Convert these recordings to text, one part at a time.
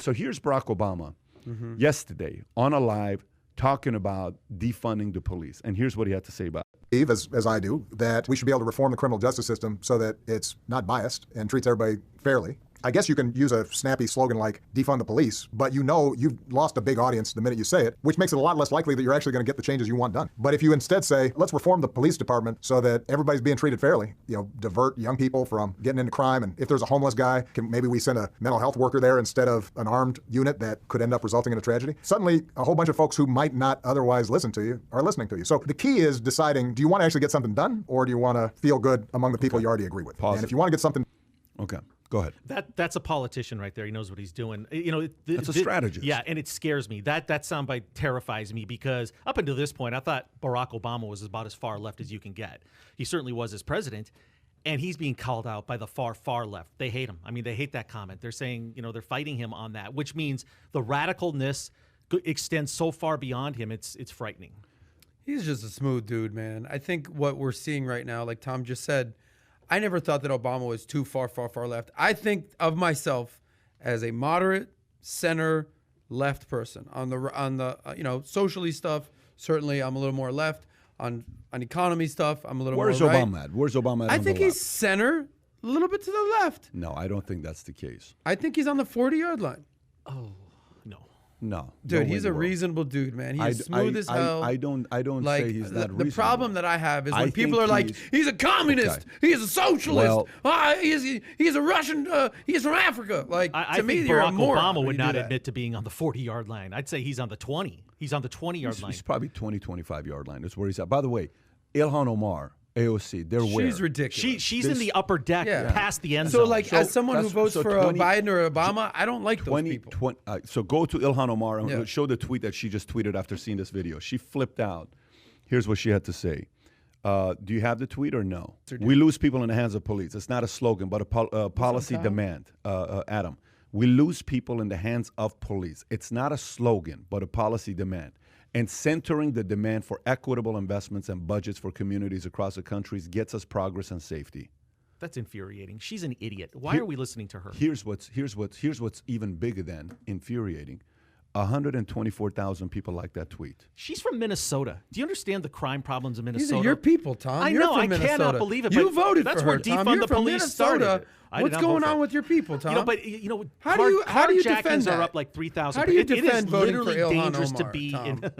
So here's Barack Obama yesterday on a live talking about defunding the police. And here's what he had to say about it. As I do, that we should be able to reform the criminal justice system so that it's not biased and treats everybody fairly. I guess you can use a snappy slogan like defund the police, but you know you've lost a big audience the minute you say it, which makes it a lot less likely that you're actually going to get the changes you want done. But if you instead say, let's reform the police department so that everybody's being treated fairly, divert young people from getting into crime, and if there's a homeless guy, maybe we send a mental health worker there instead of an armed unit that could end up resulting in a tragedy. Suddenly, a whole bunch of folks who might not otherwise listen to you are listening to you. So the key is deciding, do you want to actually get something done, or do you want to feel good among the people you already agree with? Pause. And if you want to get something... Okay. Go ahead. That's a politician right there. He knows what he's doing. That's a strategist. Yeah, and it scares me. That soundbite terrifies me because up until this point, I thought Barack Obama was about as far left as you can get. He certainly was as president, and he's being called out by the far, far left. They hate him. I mean, they hate that comment. They're saying, they're fighting him on that, which means the radicalness extends so far beyond him. It's frightening. He's just a smooth dude, man. I think what we're seeing right now, like Tom just said, I never thought that Obama was too far left. I think of myself as a moderate, center, left person. On the socially stuff, certainly I'm a little more left. On economy stuff, I'm a little more right. Where's Obama at? Where's Obama at? I think he's center, a little bit to the left. No, I don't think that's the case. I think he's on the 40-yard line. Oh, no. No, dude, he's a reasonable dude, man. He's smooth as hell. I don't like, say he's not reasonable. The problem that I have is when people are like, he's a communist, he's a socialist, he's a Russian, he's from Africa. Like, I me, think you're a Barack moron Obama would not that. admit to being on the 40-yard line. I'd say he's on the 20. He's on the 20-yard line. He's probably 20, 25-yard line. That's where he's at. By the way, Ilhan Omar, AOC, they're where? She's ridiculous. She's in the upper deck past the end zone. So, as someone who votes for Biden or Obama, I don't like those people. So go to Ilhan Omar and show the tweet that she just tweeted after seeing this video. She flipped out. Here's what she had to say. Do you have the tweet or no? We lose people in the hands of police. It's not a slogan, but a policy demand, Adam. We lose people in the hands of police. It's not a slogan, but a policy demand. And centering the demand for equitable investments and budgets for communities across the country gets us progress and safety. That's infuriating. She's an idiot. Why are we listening to her? Here's what's even bigger than infuriating. 124,000 people like that tweet. She's from Minnesota. Do you understand the crime problems in Minnesota? These are your people, Tom. I know. I cannot believe it. You voted for her. That's where defund the police started. What's going on with your people, Tom? How do you defend that? Are up like 3,000. How do you defend voting for It is literally Ilhan dangerous Omar, to be Tom? in.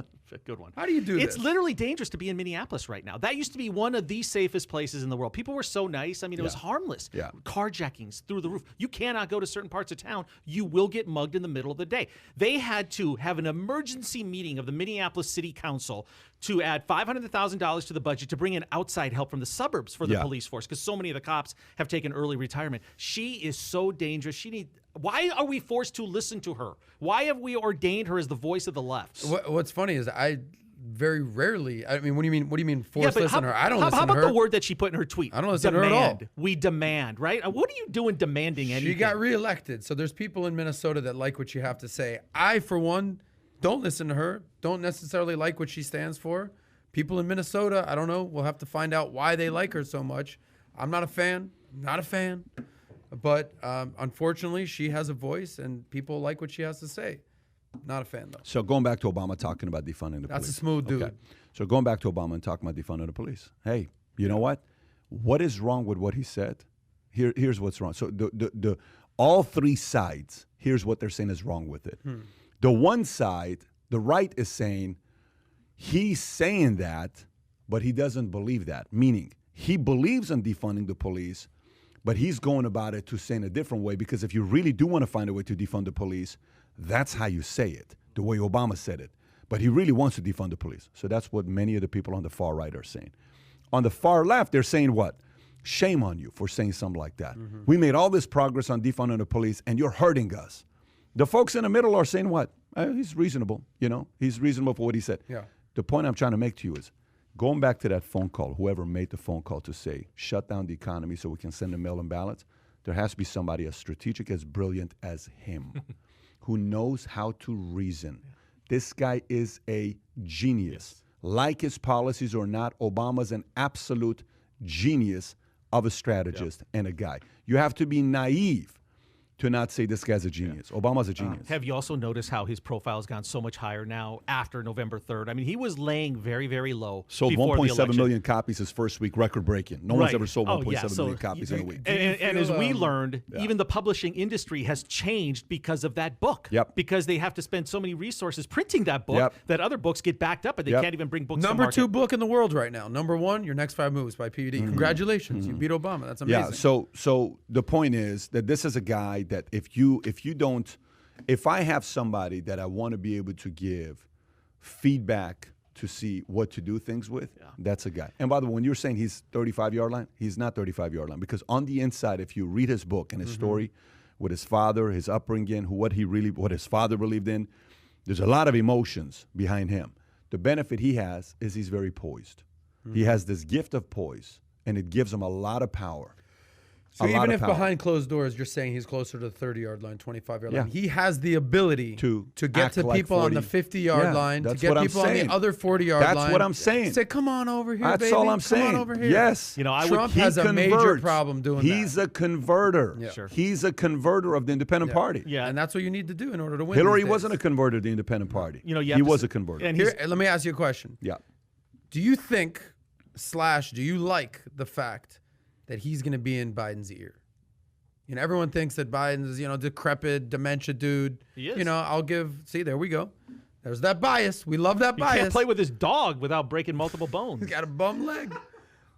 Good one. How do you do this? It's literally dangerous to be in Minneapolis right now. That used to be one of the safest places in the world. People were so nice. I mean, it was harmless. Yeah. Carjackings through the roof. You cannot go to certain parts of town. You will get mugged in the middle of the day. They had to have an emergency meeting of the Minneapolis City Council to add $500,000 to the budget to bring in outside help from the suburbs for the police force because so many of the cops have taken early retirement. She is so dangerous. Why are we forced to listen to her? Why have we ordained her as the voice of the left? What's funny is I very rarely. I mean, what do you mean forced listen to her? I don't listen to her. How about the word that she put in her tweet? I don't listen to her at all. We demand, right? What are you doing demanding anything? She got reelected, so there's people in Minnesota that like what you have to say. I, for one, don't listen to her. Don't necessarily like what she stands for. People in Minnesota, I don't know. We'll have to find out why they like her so much. I'm not a fan. Not a fan. But unfortunately, she has a voice, and people like what she has to say. Not a fan, though. So going back to Obama talking about defunding the police. That's a smooth dude. Okay. So going back to Obama and talking about defunding the police. Hey, you know what? What is wrong with what he said? Here's what's wrong. So the all three sides, here's what they're saying is wrong with it. The one side, the right, is saying he's saying that, but he doesn't believe that. Meaning, he believes in defunding the police, but he's going about it to say in a different way, because if you really do want to find a way to defund the police, that's how you say it, the way Obama said it. But he really wants to defund the police. So that's what many of the people on the far right are saying. On the far left, they're saying what? Shame on you for saying something like that. We made all this progress on defunding the police, and you're hurting us. The folks in the middle are saying what? He's reasonable, He's reasonable for what he said. Yeah. The point I'm trying to make to you is, going back to that phone call, whoever made the phone call to say, shut down the economy so we can send a mail-in ballots, there has to be somebody as strategic, as brilliant as him, who knows how to reason. This guy is a genius. Like his policies or not, Obama's an absolute genius of a strategist and a guy. You have to be naive to not say this guy's a genius. Obama's a genius. Have you also noticed how his profile has gone so much higher now after November 3rd? I mean, he was laying very, very low. Sold before the 1.7 election. million copies his first week, record-breaking. No one's ever sold 1.7 million So copies in a week. And as we learned, even the publishing industry has changed because of that book. Yep. Because they have to spend so many resources printing that book that other books get backed up and they can't even bring books to Number market. 2 book in the world right now. Number 1, Your Next 5 Moves by PVD. Congratulations, you beat Obama. That's amazing. Yeah. So the point is that this is a guy that if I have somebody that I want to be able to give feedback to see what to do things with, that's a guy. And by the way, when you're saying he's 35-yard line, he's not 35-yard line, because on the inside, if you read his book and his story with his father, his upbringing, what his father believed in, there's a lot of emotions behind him. The benefit he has is he's very poised. He has this gift of poise, and it gives him a lot of power. So even if behind closed doors, you're saying he's closer to the 30-yard line, 25-yard line, he has the ability to get to people on the 50-yard line, to get people on the other 40-yard line. That's what I'm saying. Say, come on over here, That's baby. all I'm saying. Come on over here. Yes. Trump has a major problem doing that. He's a converter. Yeah. Sure. He's a converter of the independent party. Yeah. And that's what you need to do in order to win. Hillary these days. wasn't a converter of the independent party. He was a converter. And Here, let me ask you a question. Yeah. Do you think / do you like the fact that he's going to be in Biden's ear? You know, everyone thinks that Biden's, decrepit, dementia dude. He is. See, there we go. There's that bias. We love that bias. He can't play with his dog without breaking multiple bones. He's got a bum leg.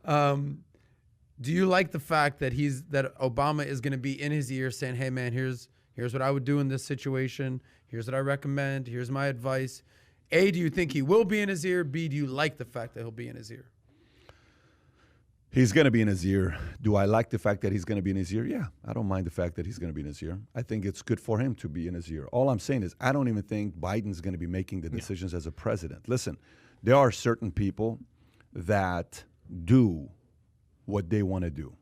Do you like the fact that Obama is going to be in his ear saying, hey, man, here's what I would do in this situation. Here's what I recommend. Here's my advice. A, do you think he will be in his ear? B, do you like the fact that he'll be in his ear? He's going to be in his ear. Do I like the fact that he's going to be in his ear? Yeah, I don't mind the fact that he's going to be in his ear. I think it's good for him to be in his ear. All I'm saying is I don't even think Biden's going to be making the decisions as a president. Listen, there are certain people that do what they want to do.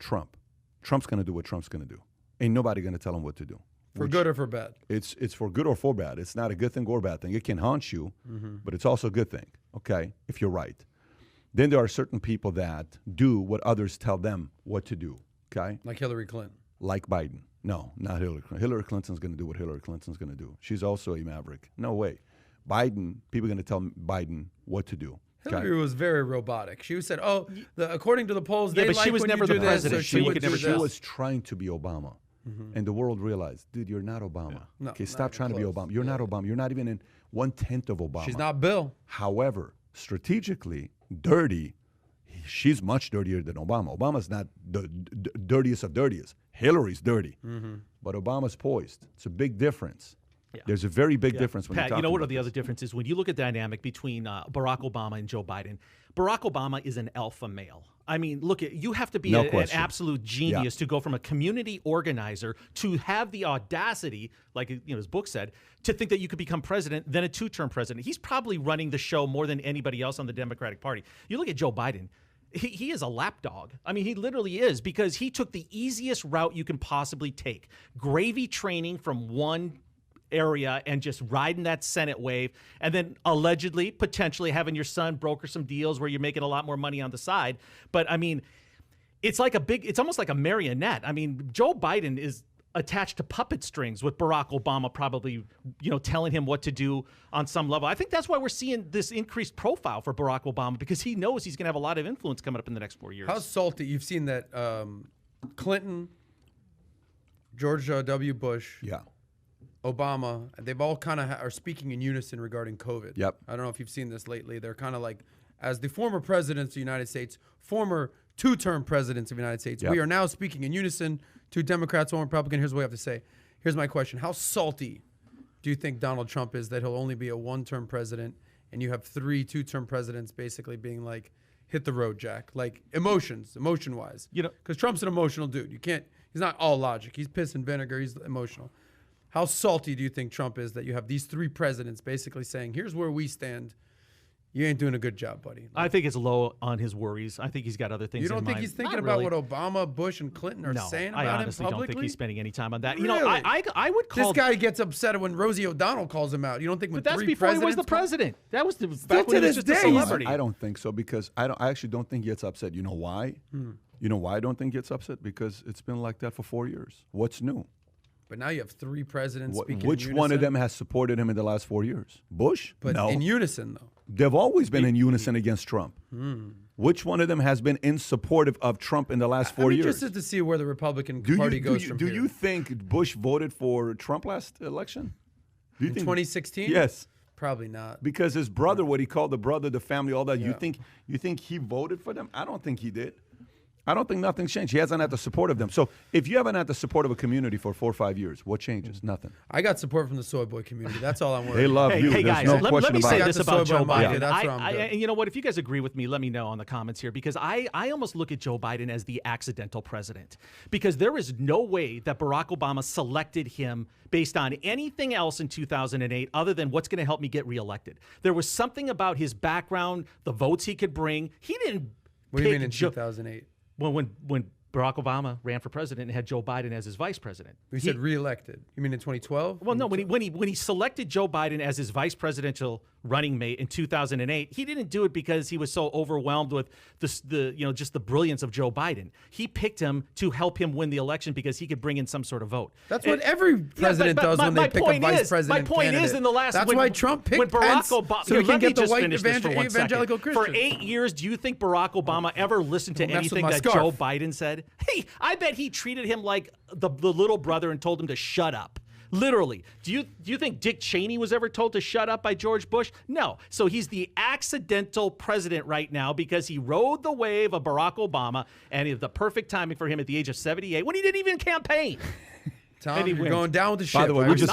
Trump's going to do what Trump's going to do. Ain't nobody going to tell him what to do. For good or for bad? It's for good or for bad. It's not a good thing or bad thing. It can haunt you, but it's also a good thing, okay, if you're right. Then there are certain people that do what others tell them what to do, okay? Like Hillary Clinton. Like Biden. No, not Hillary Clinton. Hillary Clinton's going to do what Hillary Clinton's going to do. She's also a maverick. No way. Biden, people are going to tell Biden what to do. Okay? Hillary was very robotic. She said, according to the polls, Yeah, they but like she was when never you do the this, president, so so you would could do never She this. was trying to be Obama. And the world realized, dude, you're not Obama. No, okay, not stop even trying to be close. Obama. You're not Obama. You're not even in 1/10 of Obama. She's not Bill. However, strategically, dirty, she's much dirtier than Obama. Obama's not the dirtiest of dirtiest. Hillary's dirty. But Obama's poised. It's a big difference. Yeah. There's a very big difference when Pat, you're talking you know what about are the this. other differences? When you look at the dynamic between Barack Obama and Joe Biden, Barack Obama is an alpha male. I mean, you have to be No an question. absolute genius to go from a community organizer to have the audacity, like his book said, to think that you could become president, then a 2-term president. He's probably running the show more than anybody else on the Democratic Party. You look at Joe Biden. He is a lapdog. I mean, he literally is, because he took the easiest route you can possibly take. Gravy training from one area and just riding that Senate wave, and then allegedly, potentially having your son broker some deals where you're making a lot more money on the side. But I mean, it's almost like a marionette. I mean, Joe Biden is attached to puppet strings with Barack Obama probably, telling him what to do on some level. I think that's why we're seeing this increased profile for Barack Obama, because he knows he's going to have a lot of influence coming up in the next 4 years. How salty. You've seen that Clinton, George W. Bush, Obama, they've all kind of are speaking in unison regarding COVID. Yep. I don't know if you've seen this lately. They're kind of like, as the former presidents of the United States, former 2-term presidents of the United States, we are now speaking in unison. 2 Democrats, 1 Republican. Here's what we have to say. Here's my question. How salty do you think Donald Trump is that he'll only be a 1-term president, and you have 3 2-term presidents basically being like, hit the road, Jack? Like emotion-wise. Because Trump's an emotional dude. He's not all logic. He's piss and vinegar. He's emotional. How salty do you think Trump is that you have these 3 presidents basically saying, here's where we stand. You ain't doing a good job, buddy. I think it's low on his worries. I think he's got other things You don't in think mind. he's thinking Not about really. what Obama, Bush, and Clinton are saying about I him honestly publicly? don't think he's spending any time on that. Really? I would call This guy gets upset when Rosie O'Donnell calls him out. You don't think when But that's 3 before he presidents was the president. That was back Still when to he this was just a day, he's- celebrity. I don't think so, because I actually don't think he gets upset. You know why? You know why I don't think he gets upset? Because it's been like that for 4 years. What's new? But now you have 3 presidents speaking Which in one of unison. them has supported him in the last 4 years? Bush? But no. in unison, though. They've always been in unison against Trump. Which one of them has been in supportive of Trump in the last 4 I'm years? interested to see where the Republican Party goes from do here. you think Bush voted for Trump last election? Do you in think 2016? Yes. Probably not. Because his brother, what he called the brother, the family, all that, you think he voted for them? I don't think he did. I don't think nothing's changed. He hasn't had the support of them. So if you haven't had the support of a community for 4 or 5 years, what changes? Nothing. I got support from the soy boy community. That's all I'm worried They love you. Hey There's guys, no let question me about say it. this Got the about soy Joe boy mafia. Biden. That's where I'm good. And you know what? If you guys agree with me, let me know in the comments here, because I almost look at Joe Biden as the accidental president, because there is no way that Barack Obama selected him based on anything else in 2008 other than what's going to help me get reelected. There was something about his background, the votes he could bring. He didn't. What do you pick mean in Joe- 2008? when Barack Obama ran for president and had Joe Biden as his vice president. We said reelected. You mean in 2012? Well, no, when he selected Joe Biden as his vice presidential running mate in 2008, he didn't do it because he was so overwhelmed with just the brilliance of Joe Biden. He picked him to help him win the election because he could bring in some sort of vote. That's what every president does when they pick a vice president My point candidate. is, in the last, That's why Trump picked when Barack Pence Obama, so he can get the white finish this for 1 second. evangelical Christians. For 8 years, do you think Barack Obama ever listened to Don't mess with anything my that scarf. Joe Biden said? Hey, I bet he treated him like the little brother and told him to shut up. Literally. Do you think Dick Cheney was ever told to shut up by George Bush? No. So he's the accidental president right now because he rode the wave of Barack Obama, and it's the perfect timing for him at the age of 78 when he didn't even campaign. Tom, you're going down with the ship. By the way, we just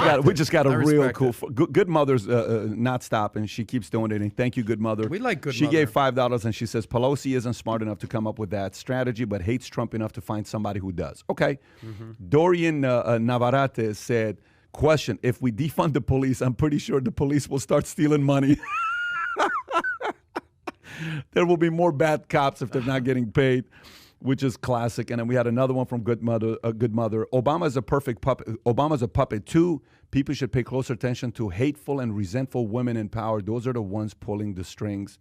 got a I real respect cool. it. Good Mother's not stopping. She keeps donating. Thank you, Good Mother. We like Good She Mother. gave $5 and she says Pelosi isn't smart enough to come up with that strategy, but hates Trump enough to find somebody who does. Okay. Dorian Navarrete said, question, if we defund the police, I'm pretty sure the police will start stealing money. There will be more bad cops if they're not getting paid, which is classic. And then we had another one from Good Mother. Obama's a perfect puppet. Obama's a puppet too. People should pay closer attention to hateful and resentful women in power. Those are the ones pulling the strings.